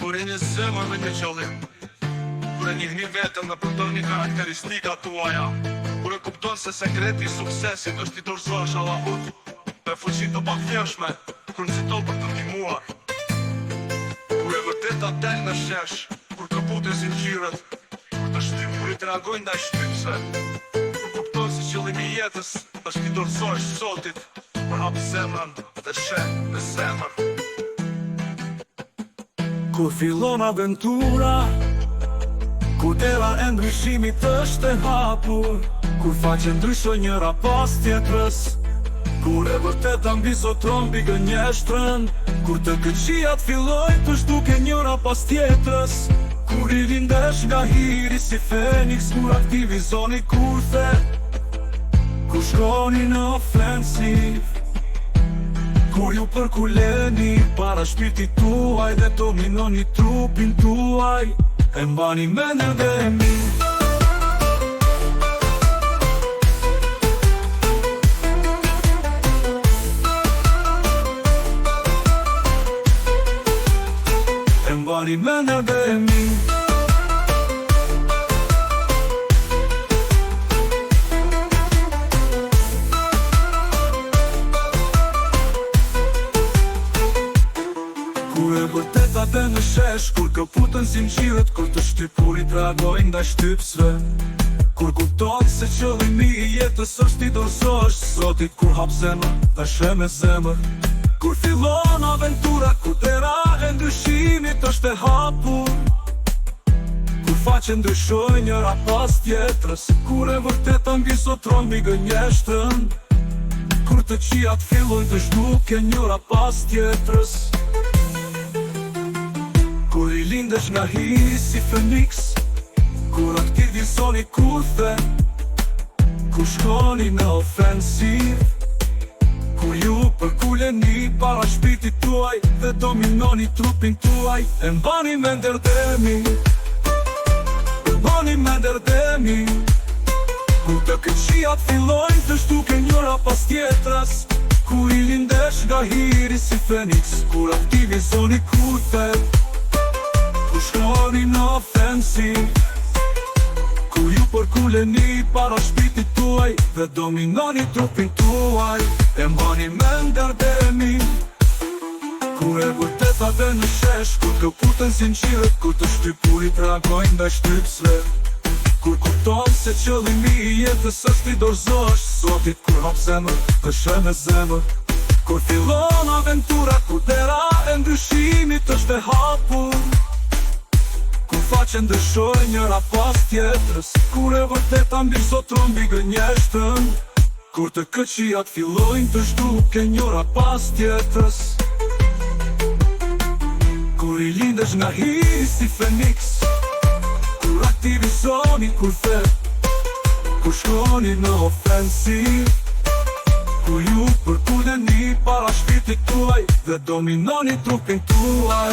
Kur e një zemër me një qëllim, kur e njihni vetën dhe përdojni karakteristika tuaja, kur e kupton se sekreti i suksesit është i dorëzohesh Allahut me fuqi të pakthjeshme, kur nxiton për të ndihmuar. Kur e vërteta del në shesh, kur kaputen zinxhiret, kur të shtypurit reagojnë ndaj shtypse, kur kupton se qëllimi i jetës është i dorëzohesh Zotit, kur hap zemrën dhe sheh në zemër. Kur fillon aventura, kur dera e ndryshimit është e hapur, kur faqe ndryshon njëra pas tjetrës, kur e vërteta mbi zotron mbi gënjeshtrën, kur të këqijat fillojnë të shduke njëra pas tjetrës, kur i lindesh nga hiri si Feniks, kur aktivizoni kurthe, kur shkoni në ofensiv, kur ju përkuleni para shpirtit tuaj dhe dominoni trupin tuaj, e mbani mendjen dhe emrin. E mbani mendjen dhe emrin. Kur e vërteta dhe në shesh, kur kaputen zinxhiret, kur të shtypurit reagojnë ndaj shtypsve, kur kupton se qëllimi i jetës është i dorëzohesh Zotit, kur hap zemër dhe sheh me zemër, kur fillon aventura, kur dera e ndryshimit është e hapur, kur faqe ndryshojnë njëra pas tjetrës, kur e vërteta mbi zotron mbi gënjeshtrën, kur të qijat fillojnë të zhduke njëra pas tjetrës, kur i lindesh nga hiri si Feniks, kur aktivizoni kurthe, kur shkoni në ofensiv, kur ju përkuleni para shpirtit tuaj dhe dominoni trupin tuaj, e mbani me ndërdemi, e mbani me ndërdemi, kur të këqijat fillojnë të shduke njëra pas tjetrës, kur i lindesh nga hiri si Feniks, kur aktivizoni kurthe, kur shkoni në ofensiv, kur ju përkuleni para shpirtit tuaj dhe dominoni trupin tuaj, e mbani me ndërdemi, kur e vërteta dhe në shesh, kur kaputen zinxhiret, kur të shtypurit reagojnë ndaj shtypsve, kur kupton se qëllimi i jetës është i dorëzohesh Zotit, kur hap zemër dhe sheh me zemër, kur fillon aventura, kur dera e ndryshimit është e hapur, kur faqe ndryshojnë njëra pas tjetrës, kur e vërteta mbi zotron mbi gënjeshtrën, kur të këqijat fillojnë të zhduke njëra pas tjetrës, kur i lindesh nga hiri si Feniks, kur aktivizoni kurthe, kur shkoni në ofensiv, kur ju përkuleni para shpirtit tuaj dhe dominoni trupin tuaj.